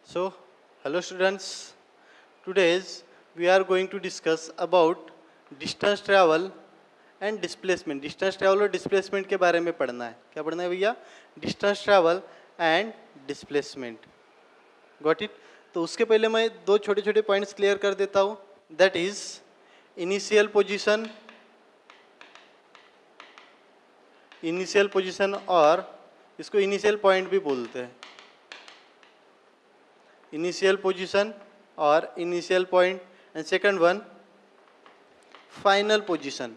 So, hello students. Today's we are going to discuss about distance travel and displacement. Distance travel और displacement के बारे में पढ़ना है. क्या पढ़ना है भैया? Distance travel and displacement. Got it? तो उसके पहले मैं दो छोटे छोटे पॉइंट्स क्लियर कर देता हूँ. That is initial position और इसको इनिशियल पॉइंट भी बोलते हैं. इनिशियल पोजीशन और initial point and second one final position.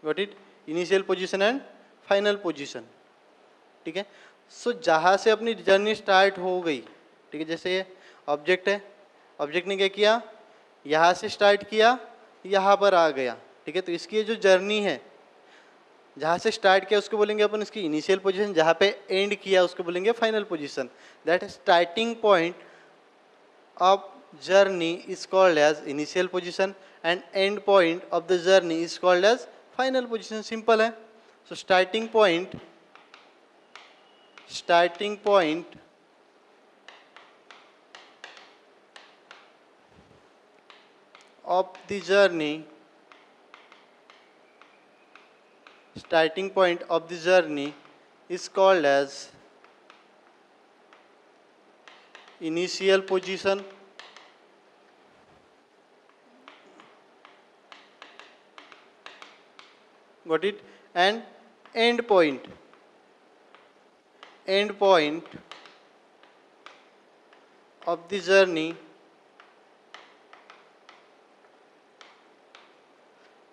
Got it? Initial position and final position. ठीक है. सो जहाँ से अपनी जर्नी स्टार्ट हो गई, ठीक है, जैसे ये ऑब्जेक्ट है, ऑब्जेक्ट ने क्या किया, यहाँ से स्टार्ट किया, यहाँ पर आ गया. ठीक है. तो इसकी ये जो जर्नी है, जहाँ से स्टार्ट किया उसको बोलेंगे अपन इसकी इनिशियल पोजीशन, जहाँ पे एंड किया उसको बोलेंगे final position. That starting point of journey is called as initial position and end point of the journey is called as final position. Simple है. So starting point of the journey starting point of the journey is called as initial position got it, and end point of the journey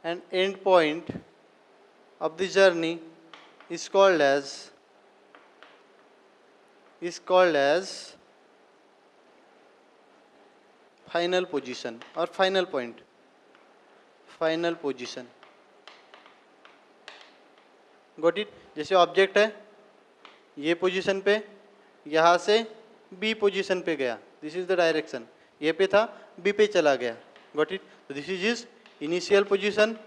and end point of the journey is called as final position or final point. Final position. Got it? जैसे object है ये position पे, यहाँ से B position पे गया. This is the direction. ये पे था, बी पे चला गया. Got it? तो this is is initial position,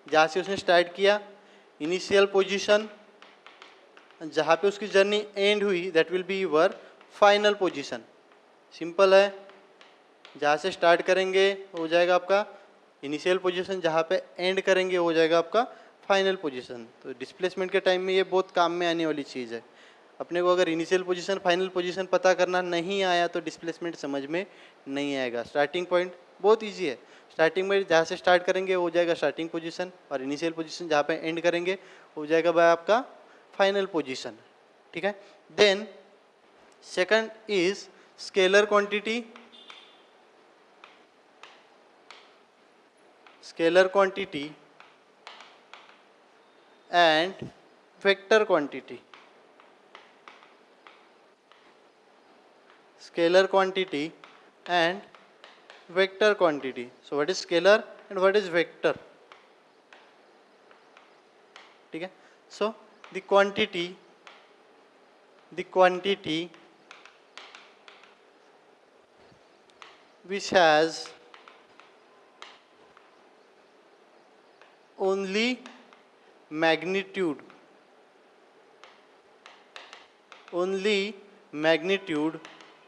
जहाँ से उसने स्टार्ट किया. इनिशियल पोजीशन जहाँ पे उसकी जर्नी एंड हुई, that will be your final position. Simple है. जहाँ से स्टार्ट करेंगे हो जाएगा आपका इनिशियल पोजीशन, जहाँ पे एंड करेंगे हो जाएगा आपका फाइनल पोजीशन. तो डिस्प्लेसमेंट के टाइम में ये बहुत काम में आने वाली चीज़ है. अपने को अगर इनिशियल पोजीशन फाइनल पोजीशन पता करना नहीं आया तो डिस्प्लेसमेंट समझ में नहीं आएगा. स्टार्टिंग पॉइंट बहुत ईजी है. स्टार्टिंग में जहाँ से स्टार्ट करेंगे हो जाएगा स्टार्टिंग पोजीशन, और इनिशियल पोजीशन जहाँ पे एंड करेंगे हो जाएगा भाई आपका फाइनल पोजीशन. ठीक है. Then second is scalar quantity. Scalar quantity and vector quantity. Scalar quantity and vector quantity. So what is scalar and what is vector? ठीक है. So the quantity which has only magnitude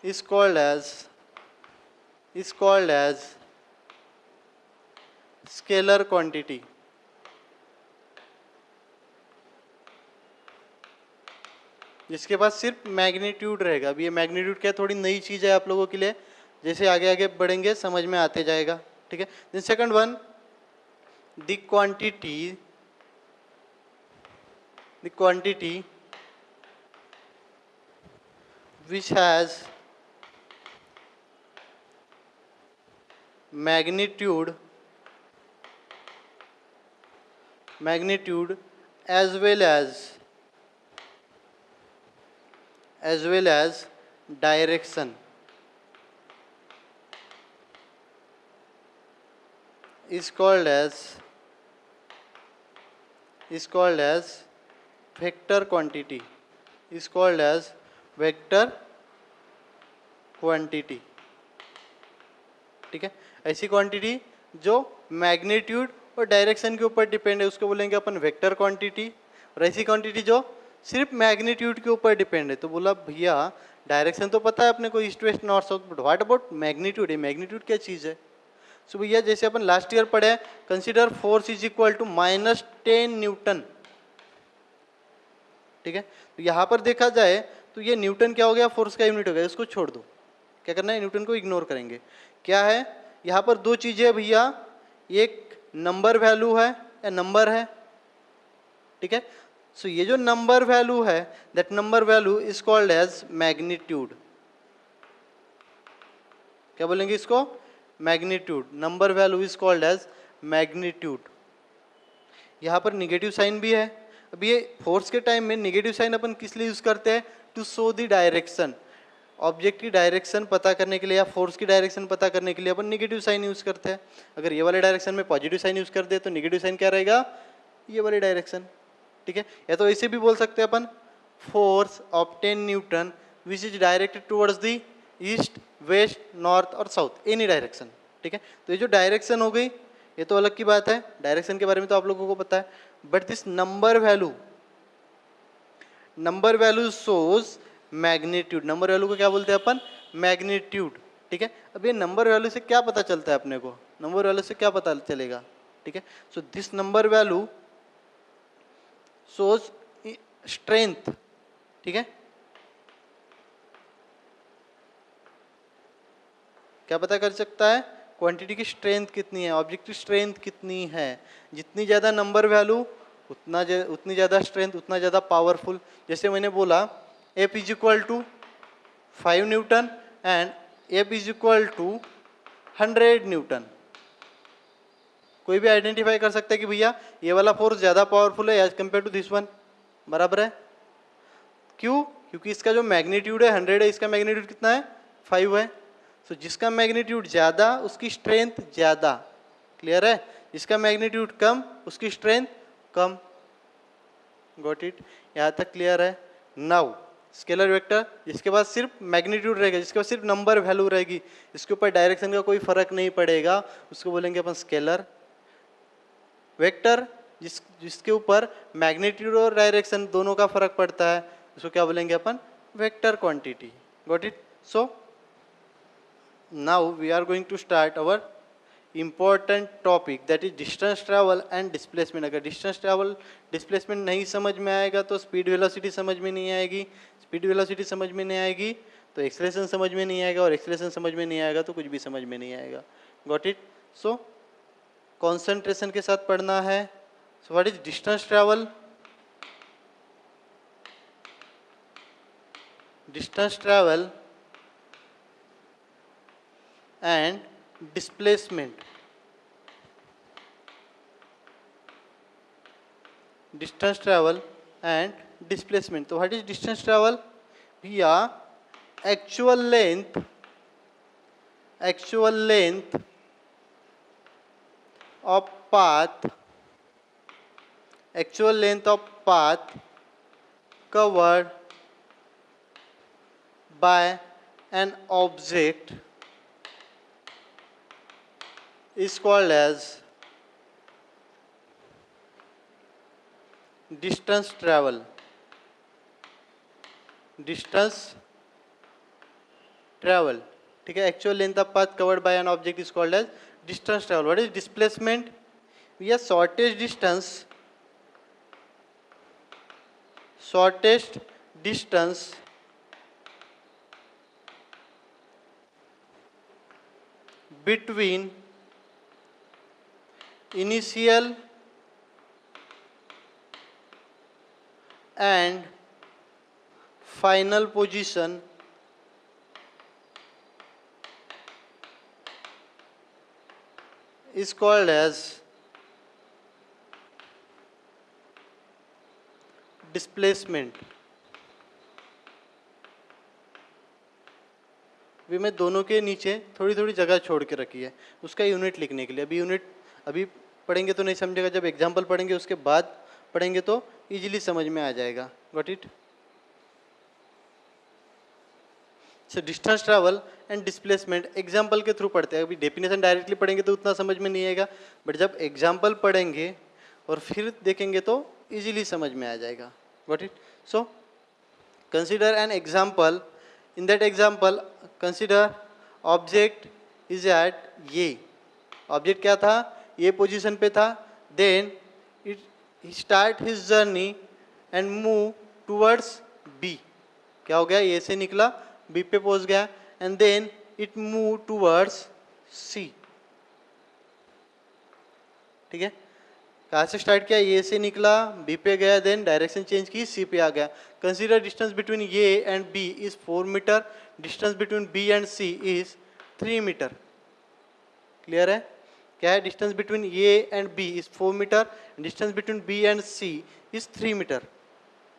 is called as scalar quantity. जिसके पास सिर्फ magnitude रहेगा. अभी ये magnitude क्या थोड़ी नई चीज़ है आप लोगों के लिए, जैसे आगे आगे बढ़ेंगे समझ में आते जाएगा. ठीक है. Then second one, the quantity which has magnitude as well as direction is called as vector quantity. ठीक है. ऐसी क्वांटिटी जो मैग्नीट्यूड और डायरेक्शन के ऊपर डिपेंड है उसको बोलेंगे अपन वेक्टर क्वांटिटी. और ऐसी क्वांटिटी जो सिर्फ मैग्नीट्यूड के ऊपर डिपेंड है। तो बोला भैया डायरेक्शन तो पता है अपने को, east west north south, but what about magnitude? Magnitude क्या चीज़ है? सो भैया जैसे अपन लास्ट ईयर पढ़े, consider force is equal to -10 newton. ठीक है, तो यहाँ पर देखा जाए तो ये न्यूटन क्या हो गया, फोर्स का यूनिट हो गया, इसको छोड़ दो। क्या करना है, न्यूटन को इग्नोर करेंगे। क्या है यहाँ पर दो चीजें है भैया, एक नंबर वैल्यू है या नंबर है। ठीक है, सो ये जो नंबर वैल्यू है, that number value is called as magnitude. क्या बोलेंगे इसको? Magnitude. Number value is called as magnitude. यहाँ पर निगेटिव साइन भी है। अब ये फोर्स के टाइम में निगेटिव साइन अपन किस लिए यूज करते हैं? To show the direction. Object की डायरेक्शन पता करने के लिए या फोर्स की डायरेक्शन पता करने के लिए अपन निगेटिव साइन यूज करते हैं। अगर ये वाले डायरेक्शन में पॉजिटिव साइन यूज कर दे तो निगेटिव साइन क्या रहेगा? ये वाली डायरेक्शन। ठीक है, या तो ऐसे भी बोल सकते हैं अपन, force of 10 newton which is directed towards the east west north और साउथ, एनी डायरेक्शन। ठीक है, तो ये जो डायरेक्शन हो गई ये तो अलग की बात है, डायरेक्शन के बारे में तो आप लोगों को पता है। But this number value shows magnitude. Number value को क्या बोलते हैं अपन? मैग्नीट्यूड। ठीक है, अब ये नंबर वैल्यू से क्या पता चलता है अपने को? नंबर वैल्यू से क्या पता चलेगा? ठीक है, so this number value shows strength. ठीक है, क्या पता कर सकता है? क्वांटिटी की स्ट्रेंथ कितनी है, ऑब्जेक्ट की स्ट्रेंथ कितनी है। जितनी ज़्यादा नंबर वैल्यू उतनी ज़्यादा स्ट्रेंथ, उतना ज़्यादा पावरफुल। जैसे मैंने बोला F is equal to 5 newton and F is equal to 100 newton. कोई भी आइडेंटिफाई कर सकता है कि भैया ये वाला फोर्स ज़्यादा पावरफुल है as compare to this one, बराबर है। क्यों? क्योंकि इसका जो मैग्नीट्यूड है 100 है, इसका मैग्नीट्यूड कितना है? 5 है। तो जिसका मैग्नीट्यूड ज़्यादा उसकी स्ट्रेंथ ज़्यादा। क्लियर है? जिसका मैग्नीट्यूड कम उसकी स्ट्रेंथ कम। Got it? यहाँ तक क्लियर है? नाउ स्केलर वेक्टर, जिसके पास सिर्फ मैग्नीट्यूड रहेगा, जिसके पास सिर्फ नंबर वैल्यू रहेगी, इसके ऊपर डायरेक्शन का कोई फर्क नहीं पड़ेगा, उसको बोलेंगे अपन स्केलर वेक्टर। जिसके ऊपर मैग्नीट्यूड और डायरेक्शन दोनों का फर्क पड़ता है, उसको क्या बोलेंगे अपन? Vector quantity. Got it? So now we are going to start our important topic, that is distance travel and displacement। अगर distance travel displacement नहीं समझ में आएगा तो speed velocity समझ में नहीं आएगी, speed velocity समझ में नहीं आएगी तो acceleration समझ में नहीं आएगा, और acceleration समझ में नहीं आएगा तो कुछ भी समझ में नहीं आएगा। Got it? So concentration के साथ पढ़ना है। So what is distance travel? Distance travel and displacement। Distance travel and displacement। तो what is distance travel? भैया actual length of path covered by an object is called as distance travel। ठीक है, actual length of path covered by an object is called as distance travel. What is displacement? We are shortest distance between initial and final position is called as displacement। भी मैं दोनों के नीचे थोड़ी थोड़ी जगह छोड़ के रखी है उसका यूनिट लिखने के लिए। अभी पढ़ेंगे तो नहीं समझेगा, जब एग्जाम्पल पढ़ेंगे उसके बाद पढ़ेंगे तो इजीली समझ में आ जाएगा। Got it? So distance travel and displacement example के थ्रू पढ़ते हैं। अभी डेफिनेशन डायरेक्टली पढ़ेंगे तो उतना समझ में नहीं आएगा, बट जब एग्जाम्पल पढ़ेंगे और फिर देखेंगे तो इजीली समझ में आ जाएगा। Got it? So consider an example. In that example, consider object is at A. Object क्या था? A पोजीशन पे था. Then he start his journey and move towards B. क्या हो गया? A से निकला, B पे पहुंच गया, and then it move towards C. ठीक है? कहाँ से स्टार्ट किया? ए से निकला, बी पे गया, देन डायरेक्शन चेंज की, सी पे आ गया. Consider distance between A and B is 4 metre. Distance between B and C is 3 metre. Clear है? क्या है? Distance between A and B is 4 metre. Distance between B and C is 3 meter.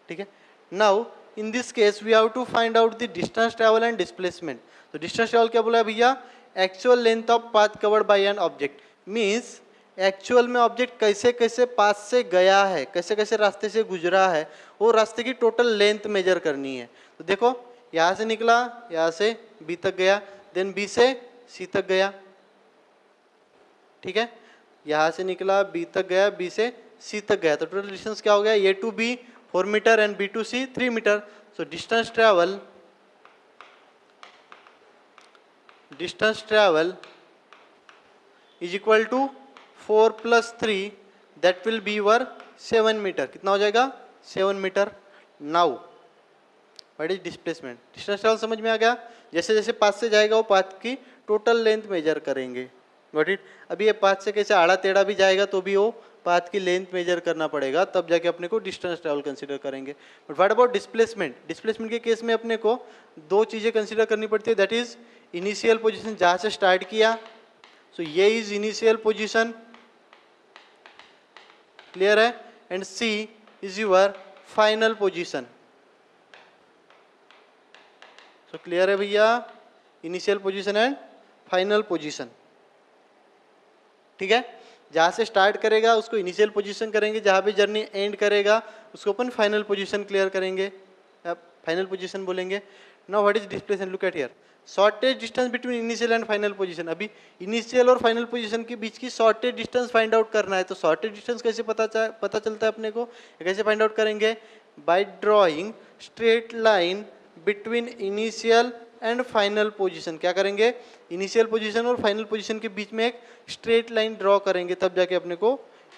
ठीक है? Now in this case we have to find out the distance travel and displacement. तो distance travel क्या बोला है भैया? Actual length of path covered by an object. Means actual में object कैसे कैसे पाथ से गया है, कैसे कैसे रास्ते से गुजरा है, वो रास्ते की टोटल लेंथ मेजर करनी है. तो देखो यहाँ से निकला, यहाँ से बी तक गया, देन बी से सी तक गया. ठीक है? यहाँ से निकला, बी तक गया, बी से सी तक गया. तो टोटल डिस्टेंस क्या हो गया? A to B 4 metre and B to C 3 metre. So distance travel is equal to 4 + 3, that will be were 7 metre. कितना हो जाएगा? 7 metre. Now what is displacement? Distance travel समझ में आ गया? जैसे जैसे पाथ से जाएगा वो पाथ की टोटल लेंथ मेजर करेंगे. Got it? अभी ये पाथ से कैसे आड़ा टेढ़ा भी जाएगा तो भी वो पाथ की लेंथ मेजर करना पड़ेगा, तब जाके अपने को डिस्टेंस ट्रेवल कंसीडर करेंगे. But what about displacement? Displacement के केस में अपने को दो चीज़ें कंसीडर करनी पड़ती है. दैट इज इनिशियल पोजिशन, जहाँ से स्टार्ट किया. सो ये इज इनिशियल पोजिशन. क्लियर है? And C is your final position. So clear है भैया? Initial position and final position. ठीक है? जहाँ से स्टार्ट करेगा उसको इनिशियल पोजीशन करेंगे, जहाँ पे जर्नी एंड करेगा उसको अपन फाइनल पोजीशन क्लियर करेंगे, फाइनल पोजीशन बोलेंगे. Now what is displacement? Look at here. Shortage distance between initial and final position. अभी इनिशियल और फाइनल पोजीशन के बीच की शॉर्टेज डिस्टेंस फाइंड आउट करना है. तो शॉर्टेज डिस्टेंस कैसे पता चलता है अपने को? कैसे फाइंड आउट करेंगे? Bye drawing straight line between initial and final position. क्या करेंगे? इनिशियल पोजीशन और फाइनल पोजीशन के बीच में एक स्ट्रेट लाइन ड्रॉ करेंगे, तब जाके अपने को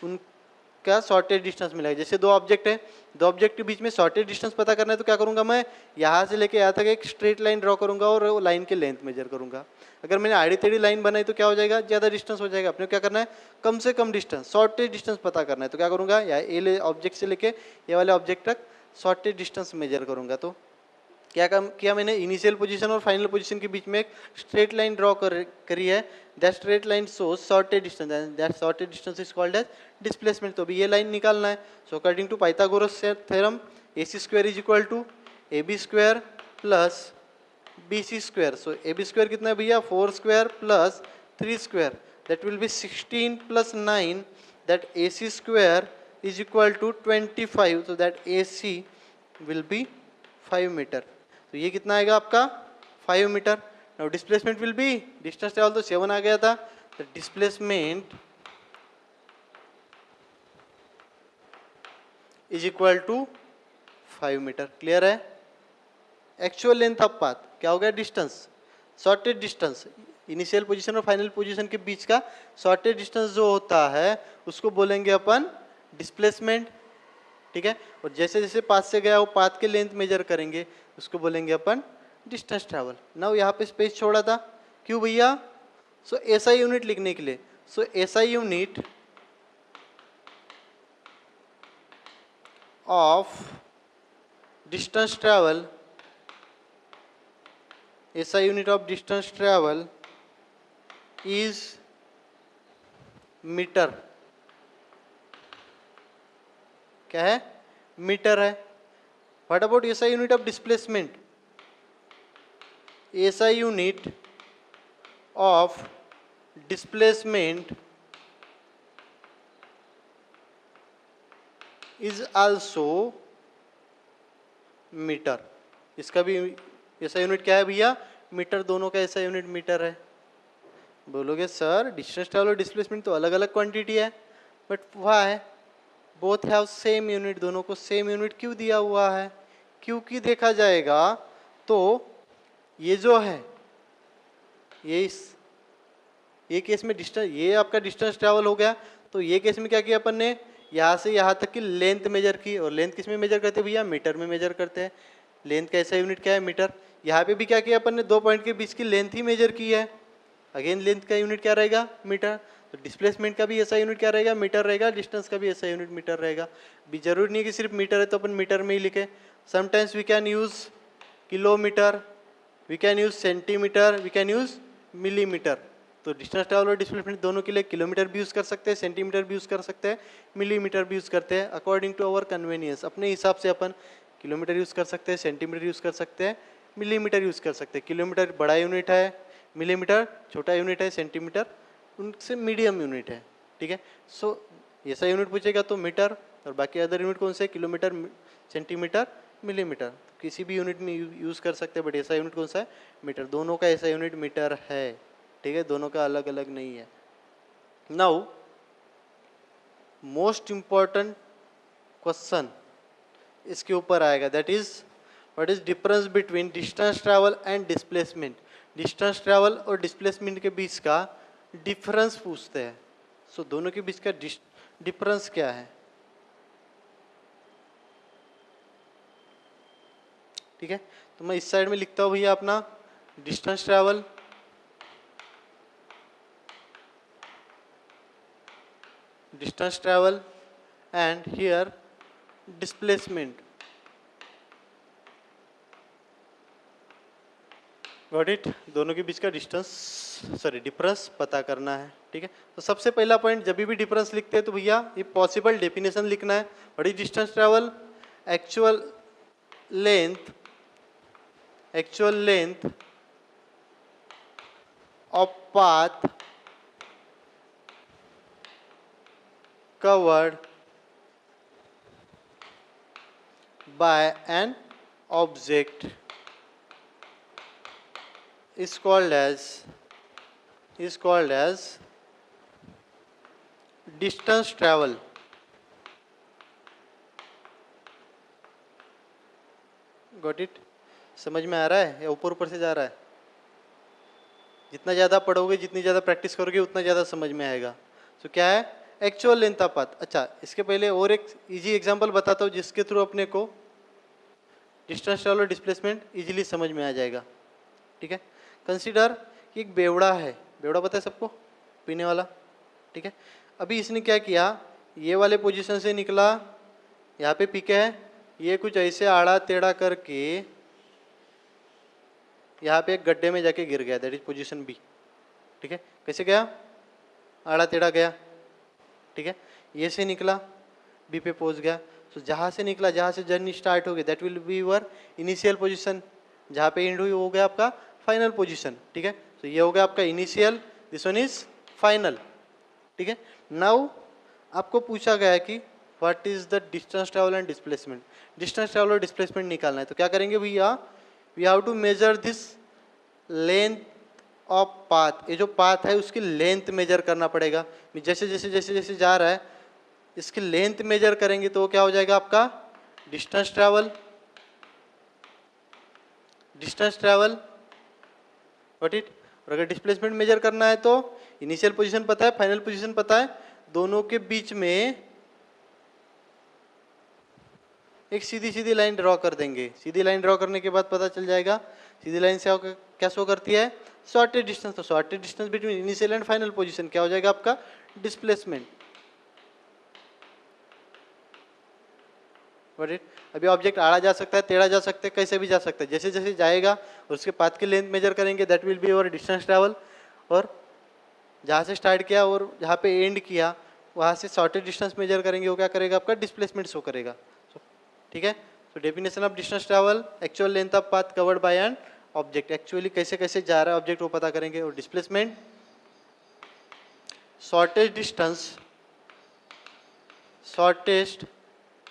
उनका शॉर्टेज डिस्टेंस मिलेगा. जैसे दो ऑब्जेक्ट है, दो ऑब्जेक्ट के बीच में शॉर्टेज डिस्टेंस पता करना है तो क्या करूंगा? मैं यहाँ से लेके यहाँ तक एक स्ट्रेट लाइन ड्रॉ करूंगा और वो लाइन की लेंथ मेजर करूंगा. अगर मैंने आड़ी टेढ़ी लाइन बनाई तो क्या हो जाएगा? ज़्यादा डिस्टेंस हो जाएगा. अपने को क्या करना है? कम से कम डिस्टेंस, शॉर्टेज डिस्टेंस पता करना है. तो क्या करूंगा? या ए ऑब्जेक्ट से लेके ये वाले ऑब्जेक्ट तक शॉर्टेज डिस्टेंस मेजर करूंगा. तो क्या काम किया मैंने? इनिशियल पोजीशन और फाइनल पोजीशन के बीच में एक स्ट्रेट लाइन ड्रॉ करी है. That straight line shows shortage distance and that shortage distance is called as displacement. तो अभी ये लाइन निकालना है. So according to Pythagoras theorem, AC² is equal to AB² plus BC². So AB² कितना है भैया? 4² plus 3². That will be 16 + 9. That AC² is equal to 25. So that AC will be 5 meter. तो ये कितना आएगा आपका? 5 meter. Now displacement will be, distance travel तो 7 आ गया था, तो displacement is equal to 5 meter. Clear है? एक्चुअल लेंथ ऑफ पाथ क्या हो गया? Distance, shortage distance. Initial position और फाइनल पोजीशन के बीच का शॉर्टेज डिस्टेंस जो होता है उसको बोलेंगे अपन डिस्प्लेसमेंट. ठीक है? और जैसे जैसे पाथ से गया वो पाथ के लेंथ मेजर करेंगे, उसको बोलेंगे अपन डिस्टेंस ट्रैवल. नाउ यहाँ पे स्पेस छोड़ा था, क्यों भैया? सो SI यूनिट लिखने के लिए. So SI unit of distance travel, SI unit of distance travel is meter. क्या है? मीटर है. What about SI unit of displacement? SI unit of displacement is also meter. इसका भी SI यूनिट क्या है भैया? मीटर. दोनों का SI यूनिट मीटर है. बोलोगे सर डिस्टेंस ट्रैवल और डिस्प्लेसमेंट तो अलग अलग क्वांटिटी है, but why? Both have same unit, दोनों को सेम यूनिट क्यों दिया हुआ है, क्योंकि देखा जाएगा तो ये जो है ये केस में डिस्टेंस, ये आपका डिस्टेंस ट्रैवल हो गया, तो ये केस में क्या किया अपन ने, यहाँ से यहाँ तक की लेंथ मेजर की, और लेंथ किस में मेजर करते हैं भैया, मीटर में मेजर करते हैं। लेंथ का ऐसा यूनिट क्या है, मीटर। यहाँ पे भी क्या किया अपन ने, दो पॉइंट के बीच की लेंथ ही मेजर की है, अगेन लेंथ का यूनिट क्या रहेगा, मीटर। तो डिस्प्लेसमेंट का भी ऐसा यूनिट क्या रहेगा, मीटर रहेगा, डिस्टेंस का भी ऐसा यूनिट मीटर रहेगा। भी जरूरी नहीं कि सिर्फ मीटर है तो अपन मीटर में ही लिखे, sometimes we can use kilometer, we can use centimeter, we can use millimeter. तो डिस्टेंस ट्रैवल और डिस्प्लेसमेंट दोनों के लिए किलोमीटर भी यूज़ कर सकते हैं, सेंटीमीटर भी यूज़ कर सकते हैं, मिलीमीटर भी यूज़ करते हैं, अकॉर्डिंग टू अवर कन्वीनियंस। अपने हिसाब से अपन किलोमीटर यूज़ कर सकते हैं, सेंटीमीटर यूज़ कर सकते हैं, मिलीमीटर यूज़ कर सकते हैं। किलोमीटर बड़ा यूनिट है, मिलीमीटर छोटा यूनिट है, सेंटीमीटर उनसे मीडियम यूनिट है, ठीक है। सो ऐसा यूनिट पूछेगा तो मीटर, और बाकी अदर यूनिट कौन से, किलोमीटर, सेंटीमीटर, मिलीमीटर। तो किसी भी यूनिट में यूज़ कर सकते हैं, बट ऐसा यूनिट कौन सा है, मीटर। दोनों का ऐसा यूनिट मीटर है, ठीक है, दोनों का अलग अलग नहीं है। नाउ मोस्ट इंपॉर्टेंट क्वेश्चन इसके ऊपर आएगा, that is what is difference between distance travel and displacement. Distance travel और डिस्प्लेसमेंट के बीच का डिफरेंस पूछते हैं। सो दोनों के बीच का डिफरेंस क्या है, ठीक है। तो मैं इस साइड में लिखता हूं भैया अपना distance travel, distance travel, and here displacement. Got it. दोनों के बीच का डिफरेंस पता करना है, ठीक है। तो सबसे पहला पॉइंट, जब भी डिफरेंस लिखते हैं तो भैया ये पॉसिबल डेफिनेशन लिखना है। What is distance travel, actual length of path covered by an object is called as distance travel। Got it. समझ में आ रहा है या ऊपर ऊपर से जा रहा है? जितना ज़्यादा पढ़ोगे, जितनी ज़्यादा प्रैक्टिस करोगे, उतना ज़्यादा समझ में आएगा। तो क्या है, एक्चुअल लेंथ ऑफ पाथ। अच्छा, इसके पहले और एक इजी एग्जांपल बताता हूँ जिसके थ्रू अपने को डिस्टेंस ट्रैवल और डिस्प्लेसमेंट इजीली समझ में आ जाएगा, ठीक है। कंसीडर कि एक बेवड़ा है, बेवड़ा पता है सबको, पीने वाला, ठीक है। अभी इसने क्या किया, ये वाले पोजीशन से निकला, यहाँ पे पीके है, ये कुछ ऐसे आड़ा टेढ़ा करके यहाँ पे एक गड्ढे में जाके गिर गया, दैट इज पोजीशन बी, ठीक है। कैसे गया, आड़ा टेढ़ा गया, ठीक है। ये से निकला, बी पे पहुंच गया। तो जहाँ से निकला, जहाँ से जर्नी स्टार्ट हो गई, that will B your initial position. जहाँ पे एंड हुई वो हो गया आपका फाइनल पोजीशन, ठीक है। तो ये हो गया आपका initial, this one is final, ठीक है। नाउ आपको पूछा गया है कि what is the distance travel and displacement. Distance travel और डिस्प्लेसमेंट निकालना है, तो क्या करेंगे भैया, we have to measure this length of path. ये जो पाथ है उसकी लेंथ मेजर करना पड़ेगा। जैसे जैसे जैसे जैसे जा रहा है इसकी लेंथ मेजर करेंगे तो क्या हो जाएगा आपका डिस्टेंस ट्रैवल। What it. और अगर डिस्प्लेसमेंट मेजर करना है तो इनिशियल पोजीशन पता है, फाइनल पोजीशन पता है, दोनों के बीच में एक सीधी सीधी लाइन ड्रॉ कर देंगे। सीधी लाइन ड्रॉ करने के बाद पता चल जाएगा सीधी लाइन से क्या शो करती है, शॉर्टेज डिस्टेंस। तो shortage distance between initial and final position क्या हो जाएगा आपका डिस्प्लेसमेंट। अभी ऑब्जेक्ट आड़ा जा सकता है, टेढ़ा जा सकता है, कैसे भी जा सकता है। जैसे जैसे जाएगा और उसके पाथ की लेंथ मेजर करेंगे, that will be our distance travel. और जहाँ से स्टार्ट किया और जहाँ पे एंड किया वहाँ से शॉर्टेज डिस्टेंस मेजर करेंगे, वो क्या करेगा आपका डिस्प्लेसमेंट शो करेगा, ठीक है। तो definition of distance travel, actual length of path covered by an object, actually कैसे कैसे जा रहा है ऑब्जेक्ट वो पता करेंगे। और displacement shortage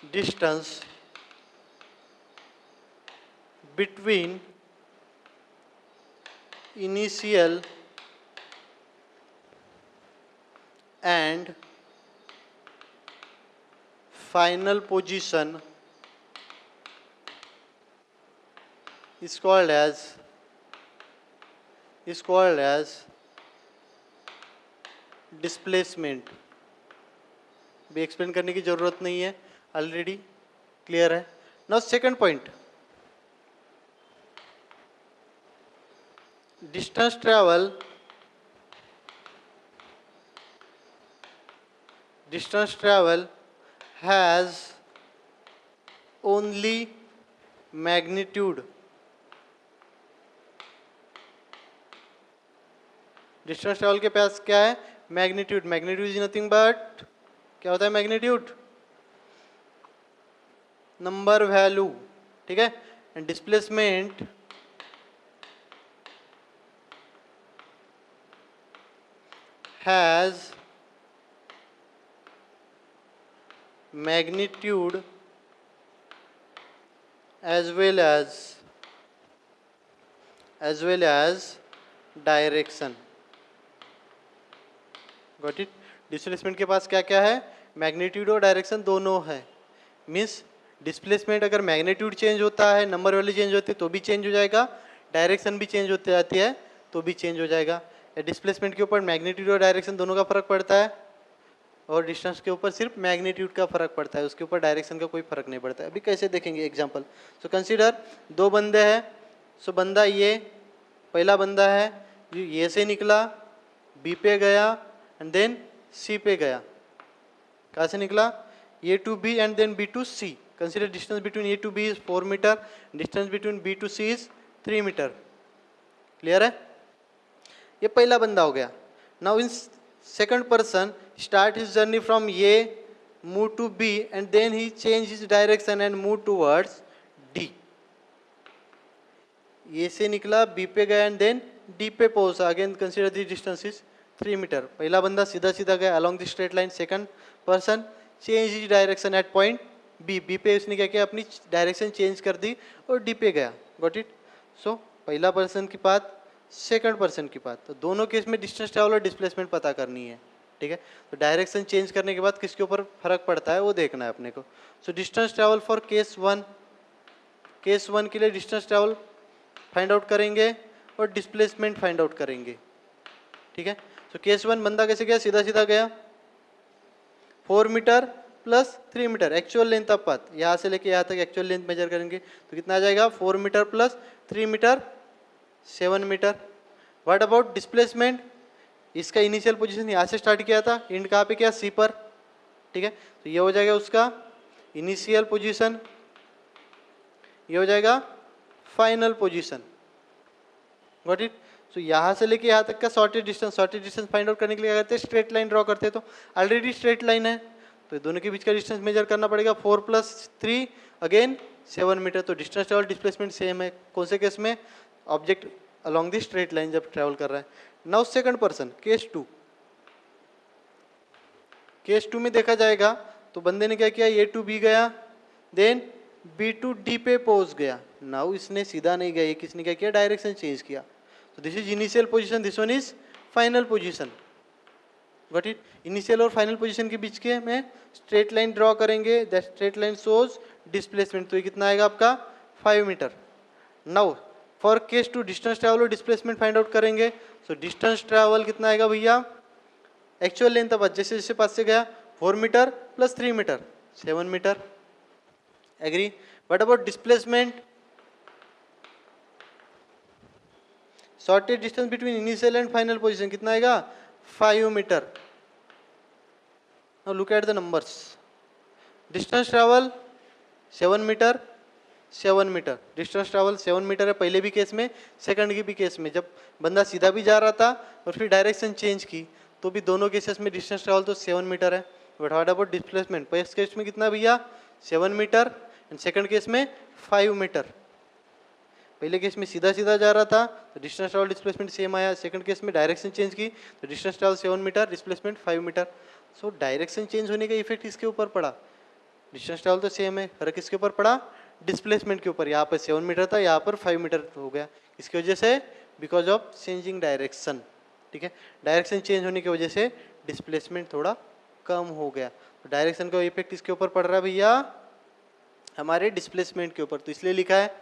distance between initial and final position is called as displacement. भी एक्सप्लेन करने की जरूरत नहीं है, ऑलरेडी क्लियर है। Now second point, distance travel has only magnitude. Distance travel के पास क्या है? Magnitude. Magnitude is nothing but, क्या होता है मैग्नीट्यूड? नंबर वैल्यू, ठीक है। And displacement has magnitude as well as direction. Got it? Displacement के पास क्या क्या है? मैग्नीट्यूड और डायरेक्शन दोनों है। मीन्स डिस्प्लेसमेंट अगर मैग्नीट्यूड चेंज होता है, नंबर वैल्यू चेंज होती है तो भी चेंज हो जाएगा, डायरेक्शन भी चेंज होती जाती है तो भी चेंज हो जाएगा। डिस्प्लेसमेंट के ऊपर मैग्नीट्यूड और डायरेक्शन दोनों का फर्क पड़ता है, और डिस्टेंस के ऊपर सिर्फ मैग्नीट्यूड का फर्क पड़ता है, उसके ऊपर डायरेक्शन का कोई फर्क नहीं पड़ता है। अभी कैसे देखेंगे एग्जांपल। सो कंसीडर दो बंदे हैं। सो बंदा ये पहला बंदा है जो ये से निकला, बी पे गया एंड देन सी पे गया। कहाँ से निकला? A to B and then B to C. Consider distance between A to B is 4 metre, distance between B to C is 3 metre. Clear है? ये पहला बंदा हो गया। Now in second person start his journey from A, move to B and then he change his direction and move towards D. A से निकला, B पे गया and then D पे पहुंचा। Again consider the distance is 3 meter. पहला बंदा सीधा सीधा गया along the straight line, second person change his direction at point B. B पे उसने क्या किया? अपनी डायरेक्शन चेंज कर दी और D पे गया। Got it? So पहला पर्सन की बात, सेकंड पर्सन की बात, तो दोनों केस में डिस्टेंस ट्रैवल और डिस्प्लेसमेंट पता करनी है, ठीक है। तो डायरेक्शन चेंज करने के बाद किसके ऊपर फर्क पड़ता है वो देखना है अपने को। सो distance travel for case one के लिए डिस्टेंस ट्रैवल फाइंड आउट करेंगे और डिस्प्लेसमेंट फाइंड आउट करेंगे, ठीक है। सो केस वन बंदा कैसे गया? सीधा सीधा गया, 4 meter plus 3 meter actual length of path, यहाँ से लेके यहाँ तक एक्चुअल लेंथ मेजर करेंगे तो कितना आ जाएगा? 4 meter plus 3 meter 7 meter. What about displacement? इसका इनिशियल पोजीशन यहाँ से स्टार्ट किया था, एंड कहाँ पे किया? सी पर, ठीक है। तो ये हो जाएगा उसका इनिशियल पोजीशन, ये हो जाएगा final position. Got it? So यहाँ से लेके यहाँ तक का शॉर्टेज डिस्टेंस फाइंड आउट करने के लिए क्या करते हैं? स्ट्रेट लाइन ड्रॉ करते हैं। तो ऑलरेडी स्ट्रेट लाइन है तो दोनों के बीच का डिस्टेंस मेजर करना पड़ेगा। 4 + 3 अगेन 7 मीटर। तो डिस्टेंस ट्रैवल डिस्प्लेसमेंट सेम है। कौन से केस में? Object along the straight line जब ट्रैवल कर रहा है। Now second person case two में देखा जाएगा तो बंदे ने क्या किया? ए टू बी गया, देन बी टू डी पे पहुंच गया। नाउ इसने सीधा नहीं गया, किसने क्या किया? डायरेक्शन चेंज किया। तो this is initial position, this one is final position. Got it? Initial और फाइनल पोजीशन के बीच के में स्ट्रेट लाइन ड्रॉ करेंगे, that straight line shows displacement. तो ये कितना आएगा आपका? 5 meter. Now for case two distance travel और डिस्प्लेसमेंट फाइंड आउट करेंगे। सो डिस्टेंस ट्रैवल कितना आएगा भैया? एक्चुअल लेंथ ऑफ जैसे जैसे पास से गया 4 meter plus 3 meter 7 meter. Agree? What about displacement? Shortage distance between initial and final position कितना आएगा? 5 meter. Now look at the numbers. Distance travel 7 meter 7 meter, distance travel 7 meter है पहले भी case में, सेकंड की भी केस में। जब बंदा सीधा भी जा रहा था और फिर डायरेक्शन चेंज की तो भी दोनों केसेस में डिस्टेंस ट्रैवल तो 7 मीटर है। But what about displacement? First case में कितना भैया? 7 मीटर एंड सेकंड केस में 5 मीटर। पहले केस में सीधा सीधा जा रहा था तो डिस्टेंस ट्रैवल डिस्प्लेसमेंट सेम आया, सेकंड केस में डायरेक्शन चेंज की तो distance travel 7 meter, displacement 5 meter. So direction change होने का इफेक्ट इसके ऊपर पड़ा। डिस्टेंस ट्रैवल तो सेम है, फर्क किसके ऊपर पड़ा? डिस्प्लेसमेंट के ऊपर। यहाँ पर 7 मीटर था, यहाँ पर 5 मीटर हो गया। इसकी वजह से बिकॉज ऑफ चेंजिंग डायरेक्शन, ठीक है। डायरेक्शन चेंज होने की वजह से डिस्प्लेसमेंट थोड़ा कम हो गया। डायरेक्शन का इफेक्ट किसके ऊपर पड़ रहा है भैया, हमारे डिस्प्लेसमेंट के ऊपर। तो इसलिए लिखा है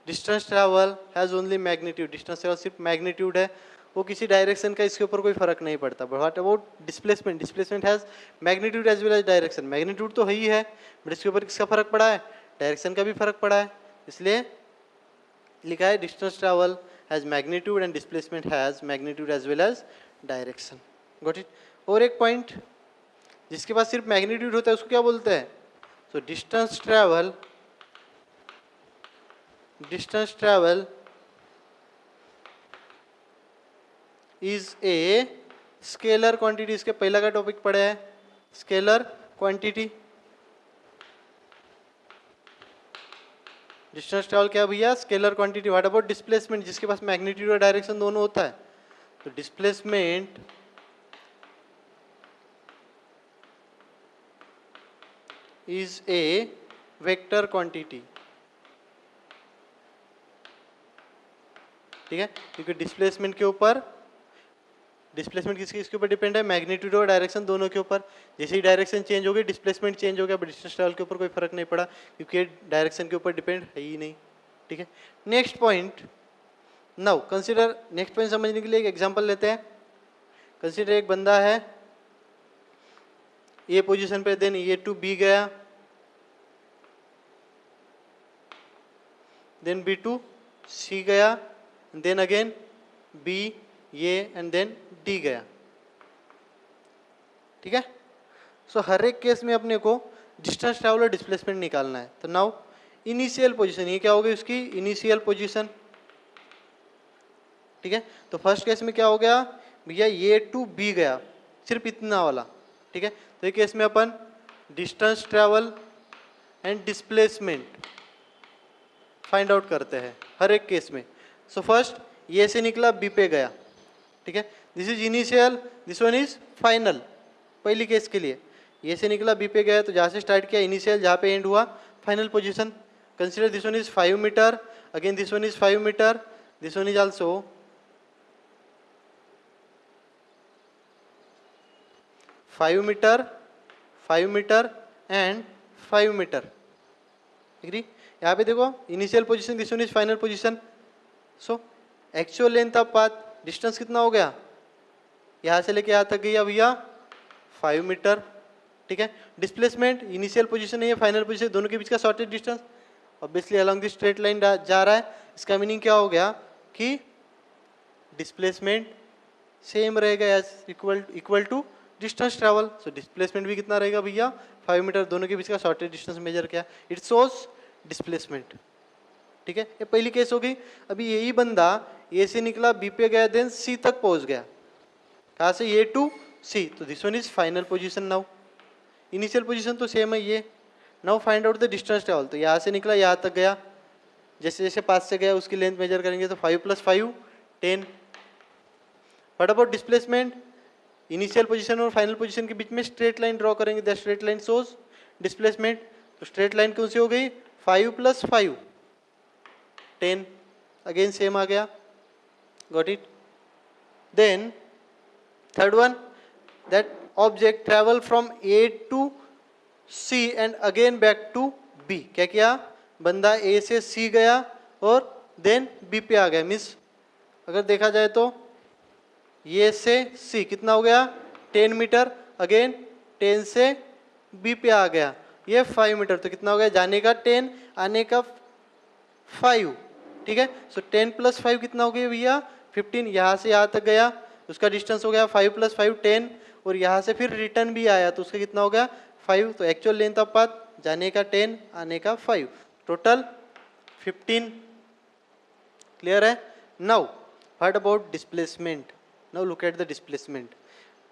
distance travel has only magnitude, distance travel सिर्फ मैग्नीट्यूड है, वो किसी डायरेक्शन का इसके ऊपर कोई फर्क नहीं पड़ता। But what about displacement, displacement has magnitude as well as direction, magnitude तो है ही है बट इसके ऊपर किसका फर्क पड़ा है, डायरेक्शन का भी फर्क पड़ा है। इसलिए लिखा है distance travel has magnitude and displacement has magnitude as well as direction. Got it. और एक पॉइंट, जिसके पास सिर्फ मैग्नीट्यूड होता है उसको क्या बोलते हैं, सो distance travel is a scalar quantity. इसके पहला का टॉपिक पढ़े है स्केलर क्वांटिटी। डिस्टेंस ट्रैवल क्या भैया, scalar quantity. What about displacement, जिसके पास मैग्नीट्यूड और डायरेक्शन दोनों होता है, तो displacement is a vector quantity. ठीक है, क्योंकि डिस्प्लेसमेंट के ऊपर, डिस्प्लेसमेंट किसके ऊपर डिपेंड है, मैग्नीट्यूड और डायरेक्शन दोनों के ऊपर। जैसे ही डायरेक्शन चेंज हो गई डिस्प्लेसमेंट चेंज हो गया, बट डिस्टेंस ट्रैवल के ऊपर कोई फर्क नहीं पड़ा क्योंकि डायरेक्शन के ऊपर डिपेंड है ही नहीं। ठीक है, next point. Now consider, next point समझने के लिए एक एग्जांपल लेते हैं। कंसीडर एक बंदा है ए पोजीशन पे, देन ए टू बी गया, देन बी टू सी गया, देन अगेन बी ये एंड देन डी गया। ठीक है, सो हर एक केस में अपने को डिस्टेंस ट्रैवल और डिस्प्लेसमेंट निकालना है। तो नाउ इनिशियल पोजीशन, ये क्या होगी उसकी इनिशियल पोजीशन। ठीक है, तो फर्स्ट केस में क्या हो गया भैया, ये टू बी गया, सिर्फ इतना वाला। ठीक है, तो ये केस में अपन distance travel and displacement find out करते हैं हर एक केस में। सो फर्स्ट ये से निकला बी पे गया। ठीक है, this is initial, this one is final. पहली केस के लिए ये से निकला बी पे गया, तो जहाँ से स्टार्ट किया इनिशियल, जहाँ पे एंड हुआ final position. Consider this one is 5 meter, again this one is 5 meter, this one is also 5 meter, 5 meter and 5 meter. Agree. यहाँ पे देखो initial position, this one is final position. So actual length of path, distance कितना हो गया, यहाँ से लेके यहाँ तक गया भैया 5 मीटर। ठीक है, डिस्प्लेसमेंट इनिशियल पोजीशन है, फाइनल पोजीशन, दोनों के बीच का shortage distance obviously along the straight line जा रहा है। इसका मीनिंग क्या हो गया कि डिस्प्लेसमेंट सेम रहेगा as equal to distance travel. So displacement भी कितना रहेगा भैया 5 मीटर, दोनों के बीच का शॉर्टेज डिस्टेंस मेजर किया, इट शोज डिस्प्लेसमेंट। ठीक है, ये पहली केस हो गई। अभी यही बंदा ए से निकला बी पे गया, देन सी तक पहुंच गया, कहाँ से ए टू सी, तो this one is final position. Now initial position तो सेम है ये। Now find out the distance travel, तो यहाँ से निकला यहाँ तक गया, जैसे जैसे पास से गया उसकी लेंथ मेजर करेंगे, तो 5 + 5 10। What about displacement, initial position और फाइनल पोजीशन के बीच में स्ट्रेट लाइन ड्रॉ करेंगे, that straight line shows displacement. तो स्ट्रेट लाइन कौन सी हो गई, 5 + 5 10, अगेन सेम आ गया। Got it. Then third one, that object travel from A to C and again back to B. क्या किया, बंदा ए से सी गया और देन बी पे आ गया। मीन्स अगर देखा जाए तो ये से सी कितना हो गया 10 मीटर, अगेन 10 से बी पे आ गया, ये 5 मीटर, तो कितना हो गया, जाने का 10 आने का 5। ठीक है, सो 10 + 5 कितना हो गया भैया 15, यहाँ से यहाँ तक गया, उसका डिस्टेंस हो गया 5 + 5 10, और यहाँ से फिर रिटर्न भी आया तो उसका कितना हो गया 5। तो एक्चुअल लेंथ ऑफ पाथ जाने का 10 आने का 5, टोटल 15। क्लियर है। Now what about displacement, now look at the displacement.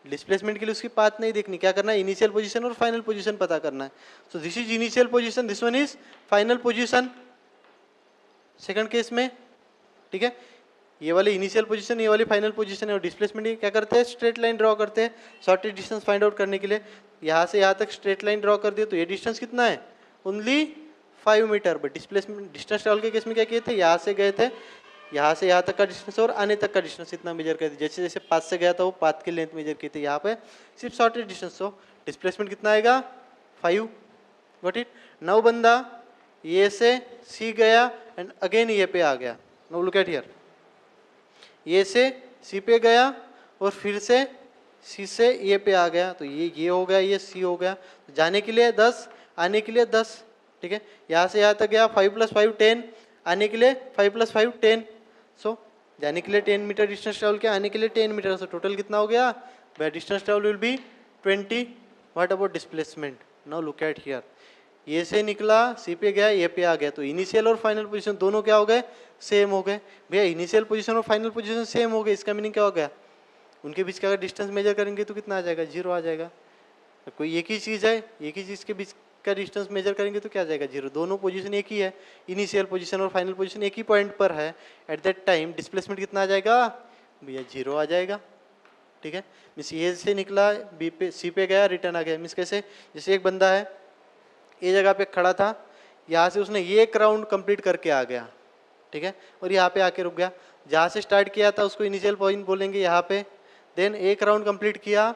Displacement के लिए उसकी पाथ नहीं देखनी, क्या करना है, इनिशियल पोजीशन और फाइनल पोजीशन पता करना है। So this is initial position, this one is final position second case में। ठीक है, ये वाली इनिशियल पोजीशन, ये वाली फाइनल पोजीशन है, और डिस्प्लेसमेंट क्या करते हैं, स्ट्रेट लाइन ड्रॉ करते हैं शॉर्टेज डिस्टेंस फाइंड आउट करने के लिए। यहाँ से यहाँ तक स्ट्रेट लाइन ड्रॉ कर दिए, तो ये डिस्टेंस कितना है, only 5 meter. But displacement distance travel के केस में क्या किए थे, यहाँ से गए थे, यहाँ से यहाँ तक का डिस्टेंस और आने तक का डिस्टेंस इतना मेजर कर दिया। जैसे जैसे पाथ से गया था वो पाथ की लेंथ मेजर की थी, यहाँ पे सिर्फ शॉर्टेज डिस्टेंस। तो डिस्प्लेसमेंट कितना आएगा 5, गॉट इट। नाउ बंदा ये से सी गया एंड अगेन ये पे आ गया। नाउ लुक एट हियर, ये से सी पे गया और फिर से सी से ये पे आ गया, तो ये हो गया, ये सी हो गया। तो जाने के लिए 10, आने के लिए 10, ठीक है। यहाँ से यहाँ तक गया 5 + 5 10, आने के लिए 5 + 5 10। सो जाने के लिए 10 मीटर डिस्टेंस ट्रेवल किया, आने के लिए 10 मीटर। सो टोटल कितना हो गया, distance travel will be 20। What about displacement? Now look eight here, ये से निकला सी पे गया, ये पे आ गया, तो इनिशियल और फाइनल पोजीशन दोनों क्या हो गए, सेम हो गए। भैया इनिशियल पोजीशन और फाइनल पोजीशन सेम हो गए, इसका मीनिंग क्या हो गया, उनके बीच का अगर डिस्टेंस मेजर करेंगे तो कितना आ जाएगा, 0 आ जाएगा। तो कोई एक ही चीज़ है, एक ही चीज़ के बीच का डिस्टेंस मेजर करेंगे तो क्या आ जाएगा, 0। दोनों पोजीशन एक ही है, इनिशियल पोजीशन और फाइनल पोजीशन एक ही पॉइंट पर है। एट दैट टाइम डिस्प्लेसमेंट कितना आ जाएगा भैया, 0 आ जाएगा, ठीक है। मीन्स ए से निकला बी पे सी पे गया, रिटर्न आ गया। मीन्स कैसे, जैसे एक बंदा है ये जगह पे खड़ा था, यहाँ से उसने ये एक राउंड कंप्लीट करके आ गया, ठीक है, और यहाँ पे आके रुक गया। जहाँ से स्टार्ट किया था उसको इनिशियल पॉइंट बोलेंगे यहाँ पे, देन एक राउंड कंप्लीट किया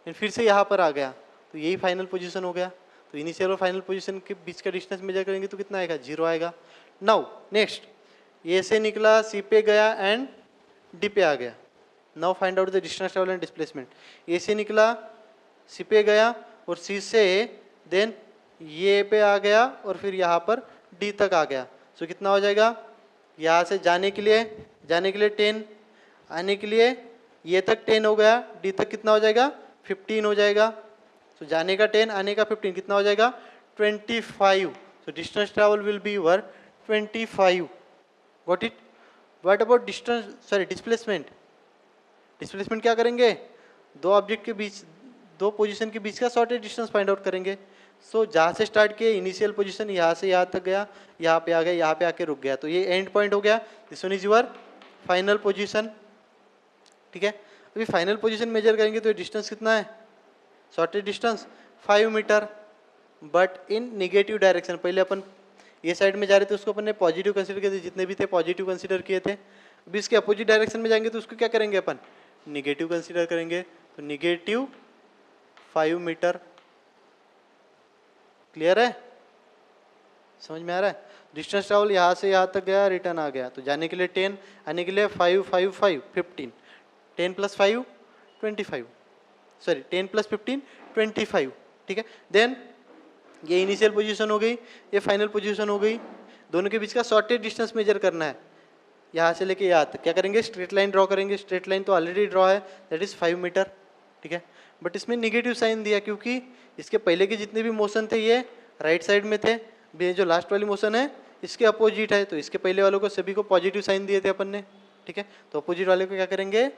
फिर से यहाँ पर आ गया, तो यही फाइनल पोजीशन हो गया। तो इनिशियल और फाइनल पोजीशन के बीच का डिस्टेंस मेजर करेंगे तो कितना आएगा, 0 आएगा। नाउ नेक्स्ट, ए से निकला सी पे गया एंड डी पे आ गया। Now find out the distance travel and displacement. A से निकला सी पे गया और सी से देन ये पे आ गया और फिर यहाँ पर डी तक आ गया। सो कितना हो जाएगा, यहाँ से जाने के लिए 10, आने के लिए ये तक 10 हो गया, डी तक कितना हो जाएगा 15 हो जाएगा। सो जाने का 10, आने का 15, कितना हो जाएगा 25। सो distance travel will be were 25। Got it. What about displacement? Displacement क्या करेंगे, दो ऑब्जेक्ट के बीच, दो पोजीशन के बीच का शॉर्टेस्ट डिस्टेंस फाइंड आउट करेंगे। सो जहाँ से स्टार्ट किए इनिशियल पोजीशन, यहाँ से यहाँ तक गया, यहाँ पे आ गया, यहाँ पे आके रुक गया, तो ये एंड पॉइंट हो गया। This one is your final position, ठीक है। अभी फाइनल पोजीशन मेजर करेंगे तो डिस्टेंस कितना है, shortest distance 5 meter, but in negative direction. पहले अपन ये साइड में जा रहे थे, उसको अपन ने पॉजिटिव कंसिडर किए थे, जितने भी थे पॉजिटिव कंसिडर किए थे। अभी इसके अपोजिट डायरेक्शन में जाएंगे तो उसको क्या करेंगे अपन, निगेटिव कंसिडर करेंगे। तो निगेटिव 5 मीटर। क्लियर है, समझ में आ रहा है। डिस्टेंस ट्रैवल यहाँ से यहाँ तक गया, रिटर्न आ गया, तो जाने के लिए 10, आने के लिए 5 5 5 15, 10 + 5 25, सॉरी 10 + 15 25, ठीक है। देन ये इनिशियल पोजीशन हो गई, ये फाइनल पोजीशन हो गई, दोनों के बीच का शॉर्टेस्ट डिस्टेंस मेजर करना है। यहाँ से लेके यहाँ तक क्या करेंगे, स्ट्रेट लाइन ड्रॉ करेंगे। स्ट्रेट लाइन तो ऑलरेडी ड्रॉ है, दैट इज 5 मीटर, ठीक है। बट इसमें निगेटिव साइन दिया क्योंकि इसके पहले के जितने भी मोशन थे ये राइट साइड में थे, ये जो लास्ट वाली मोशन है इसके अपोजिट है, तो इसके पहले वालों को सभी को पॉजिटिव साइन दिए थे अपन ने, ठीक है। तो अपोजिट वाले को क्या करेंगे,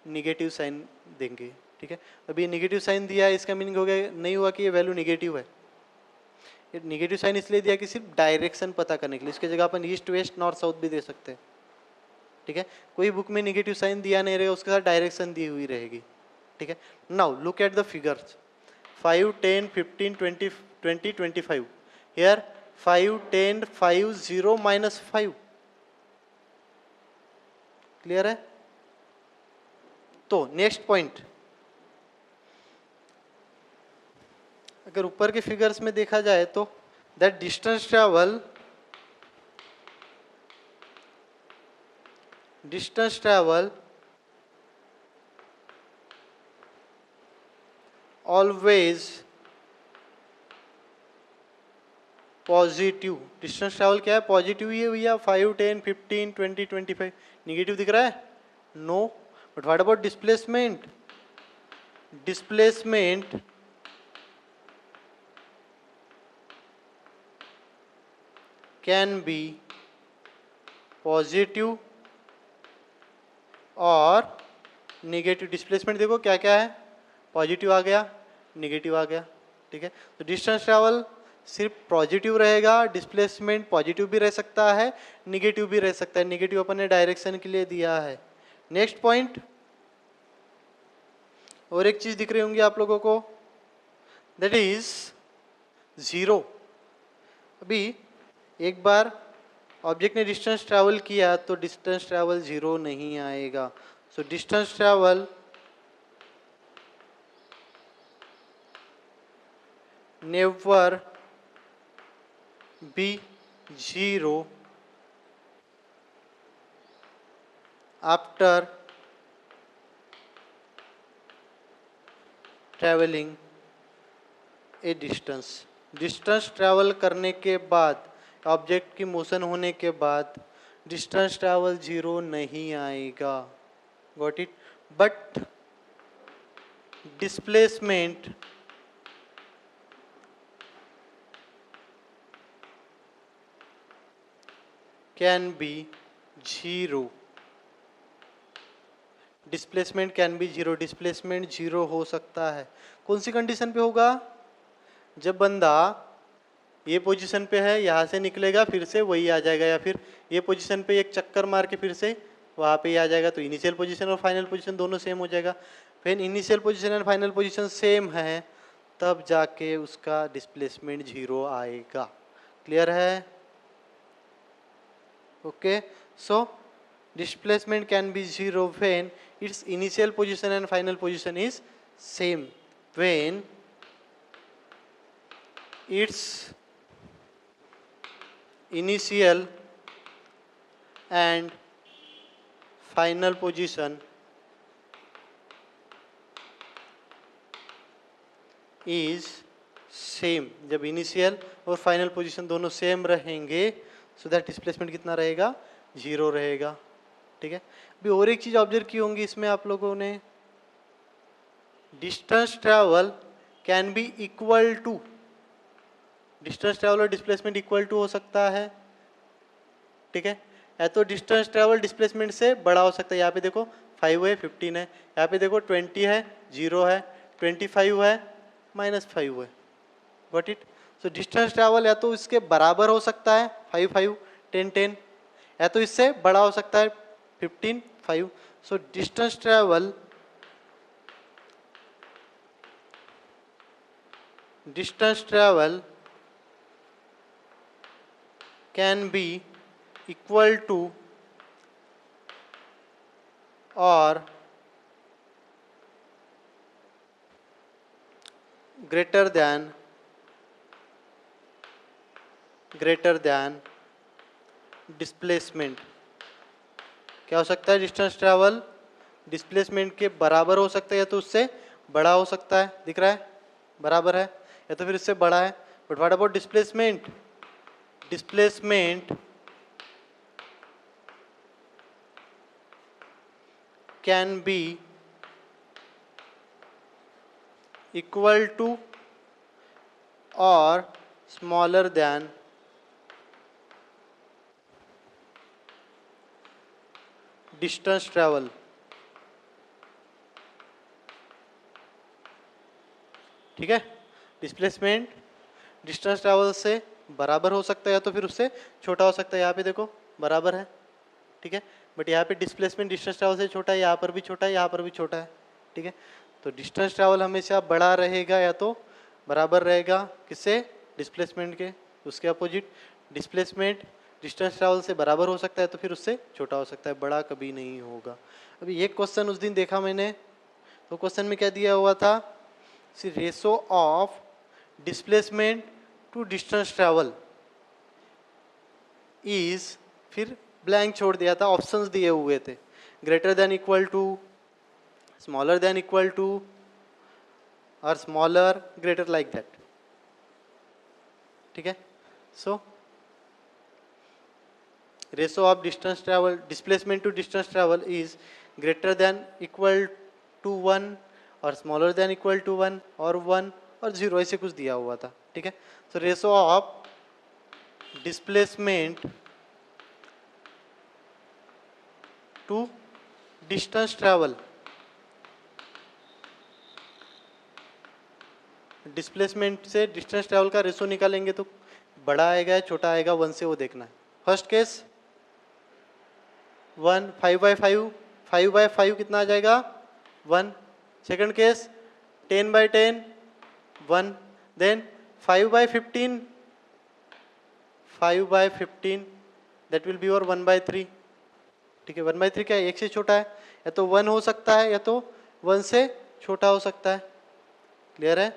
निगेटिव साइन देंगे, ठीक है। अभी निगेटिव साइन दिया है, इसका मीनिंग हो गया नहीं हुआ कि ये वैल्यू निगेटिव है। ये निगेटिव साइन इसलिए दिया कि सिर्फ डायरेक्शन पता करने के लिए, इसकी जगह अपन ईस्ट वेस्ट नॉर्थ साउथ भी दे सकते हैं, ठीक है। कोई बुक में निगेटिव साइन दिया नहीं रहेगा, उसके साथ डायरेक्शन दी हुई रहेगी, ठीक है। Now look at the figures 5 10 15 20 20 25। Here 5 10 5 0 -5। Clear है। तो नेक्स्ट पॉइंट, अगर ऊपर के फिगर्स में देखा जाए तो that distance travel always positive. Distance travel क्या है, पॉजिटिव ही है भैया। 5 10 15 20 25 निगेटिव दिख रहा है, no. But what about displacement? Displacement can be positive और निगेटिव। डिस्प्लेसमेंट देखो क्या क्या है, पॉजिटिव आ गया, निगेटिव आ गया, ठीक है। तो डिस्टेंस ट्रैवल सिर्फ पॉजिटिव रहेगा, डिस्प्लेसमेंट पॉजिटिव भी रह सकता है, निगेटिव भी रह सकता है। निगेटिव अपन ने डायरेक्शन के लिए दिया है। नेक्स्ट पॉइंट, और एक चीज दिख रही होंगी आप लोगों को, दैट इज 0। अभी एक बार ऑब्जेक्ट ने डिस्टेंस ट्रैवल किया तो डिस्टेंस ट्रैवल 0 नहीं आएगा। सो distance travel never be 0 after traveling A distance travel करने के बाद, ऑब्जेक्ट की मोशन होने के बाद डिस्टेंस ट्रैवल 0 नहीं आएगा. Got it. But displacement can B 0. Displacement can B 0. Displacement 0 हो सकता है. कौन सी कंडीशन पे होगा? जब बंदा ये पोजीशन पे है, यहाँ से निकलेगा फिर से वही आ जाएगा, या फिर ये पोजीशन पे एक चक्कर मार के फिर से वहाँ पे ही आ जाएगा, तो इनिशियल पोजीशन और फाइनल पोजीशन दोनों सेम हो जाएगा. फिर initial position and final position same है, तब जाके उसका डिस्प्लेसमेंट 0 आएगा. क्लियर है? Okay. So displacement can be 0 when its initial position and final position is same. When its initial and final position is same. जब इनिशियल और final position दोनों same रहेंगे, सो दैट डिस्प्लेसमेंट कितना रहेगा? 0 रहेगा. ठीक है. अभी और एक चीज ऑब्जर्व की होंगी इसमें आप लोगों ने, distance travel can be equal to, distance travel और डिस्प्लेसमेंट इक्वल टू हो सकता है. ठीक है. या तो डिस्टेंस ट्रैवल डिस्प्लेसमेंट से बड़ा हो सकता है. यहाँ पे देखो 5 है, 15 है. यहाँ पे देखो 20 है, 0 है, 25 है, -5 है. Got it. So distance travel या तो इसके बराबर हो सकता है 5, 5, 10, 10, या तो इससे बड़ा हो सकता है 15, 5. So distance travel can be equal to और greater than डिस्प्लेसमेंट. क्या हो सकता है? डिस्टेंस ट्रैवल डिस्प्लेसमेंट के बराबर हो सकता है, या तो उससे बड़ा हो सकता है. दिख रहा है? बराबर है, या तो फिर इससे बड़ा है. But what about displacement? Displacement can be equal to और स्मॉलर देन डिस्टेंस ट्रैवल. ठीक है. डिस्प्लेसमेंट डिस्टेंस ट्रैवल से बराबर हो सकता है, या तो फिर उससे छोटा हो सकता है. यहाँ पे देखो बराबर है. ठीक है. बट यहाँ पे डिस्प्लेसमेंट डिस्टेंस ट्रैवल से छोटा है, यहाँ पर भी छोटा है, यहाँ पर भी छोटा है. ठीक है. तो डिस्टेंस ट्रैवल हमेशा बड़ा रहेगा या तो बराबर रहेगा किससे? डिस्प्लेसमेंट के. उसके अपोजिट डिस्प्लेसमेंट डिस्टेंस ट्रैवल से बराबर हो सकता है, तो फिर उससे छोटा हो सकता है, बड़ा कभी नहीं होगा. अभी ये क्वेश्चन उस दिन देखा मैंने, तो क्वेश्चन में क्या दिया हुआ था? Ratio of displacement to distance travel is, फिर ब्लैंक छोड़ दिया था, ऑप्शंस दिए हुए थे. Greater than equal to, smaller than equal to, और स्मॉलर ग्रेटर लाइक दैट. ठीक है. So ratio of distance travel displacement to distance travel is greater than equal to 1 और स्मॉलर देन इक्वल टू 1 और 1 और 0, ऐसे कुछ दिया हुआ था. ठीक है. So ratio of displacement to distance travel, displacement से डिस्टेंस ट्रैवल का रेशो निकालेंगे तो बड़ा आएगा या छोटा आएगा 1 से, वो देखना है. फर्स्ट केस 1, 5/5, 5/5 कितना आ जाएगा? 1. Second case 10/10, 1. Then 5/15, 5/15 that will be और 1/3. ठीक है. 1/3 क्या है? 1 से छोटा है, या तो 1 हो सकता है या तो 1 से छोटा हो सकता है. क्लियर है?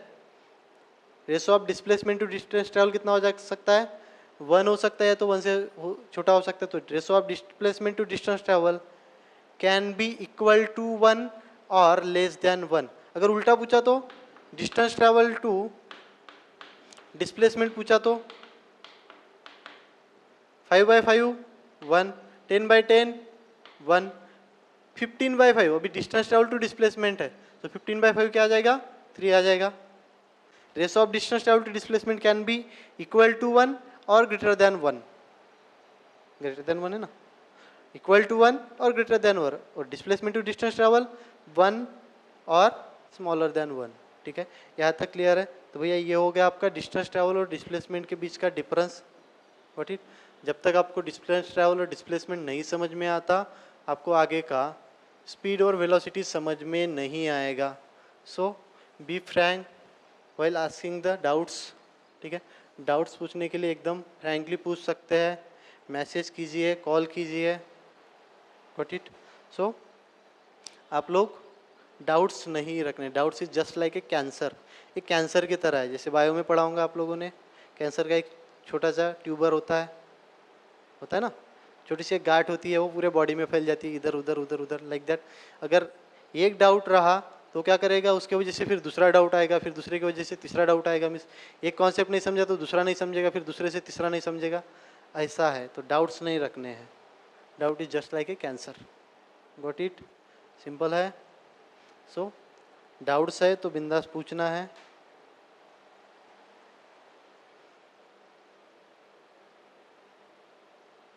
Ratio of displacement to distance travel कितना हो जा सकता है, 1 हो सकता है, तो 1 से छोटा हो सकता है। तो ratio of displacement to distance travel can be equal to 1 और लेस देन 1। अगर उल्टा पूछा तो डिस्टेंस ट्रैवल टू डिस्प्लेसमेंट पूछा तो 5/5 1, 10/10 1, 15/5 अभी डिस्टेंस ट्रैवल टू डिस्प्लेसमेंट है, तो 15/5 क्या आ जाएगा, 3 आ जाएगा। Ratio of distance travel to displacement can be equal to 1 और ग्रेटर देन 1, ग्रेटर देन 1 है ना, इक्वल टू 1 और ग्रेटर देन 1, और डिस्प्लेसमेंट टू डिस्टेंस ट्रैवल 1 और स्मॉलर देन 1। ठीक है, यहाँ तक क्लियर है। तो भैया ये हो गया आपका डिस्टेंस ट्रैवल और डिस्प्लेसमेंट के बीच का डिफरेंस। वॉट इट, जब तक आपको डिस्टेंस ट्रैवल और डिस्प्लेसमेंट नहीं समझ में आता, आपको आगे का स्पीड और वेलोसिटी समझ में नहीं आएगा। So be frank while asking the doubts. ठीक है, डाउट्स पूछने के लिए एकदम फ्रैंकली पूछ सकते हैं, मैसेज कीजिए, कॉल कीजिए। Got it. सो आप लोग डाउट्स नहीं रखने, doubts is just like a cancer, एक कैंसर की तरह है। जैसे बायो में पढ़ा होगा आप लोगों ने, कैंसर का एक छोटा सा ट्यूबर होता है ना, छोटी सी एक गांठ होती है, वो पूरे बॉडी में फैल जाती है, इधर उधर उधर उधर, लाइक दैट। अगर एक डाउट रहा तो क्या करेगा, उसके वजह से फिर दूसरा डाउट आएगा, फिर दूसरे की वजह से तीसरा डाउट आएगा। मीन्स एक कॉन्सेप्ट नहीं समझा तो दूसरा नहीं समझेगा, फिर दूसरे से तीसरा नहीं समझेगा, ऐसा है। तो डाउट्स नहीं रखने हैं, doubt is just like a cancer. Got it, simple है। सो डाउट्स है तो बिंदास पूछना है।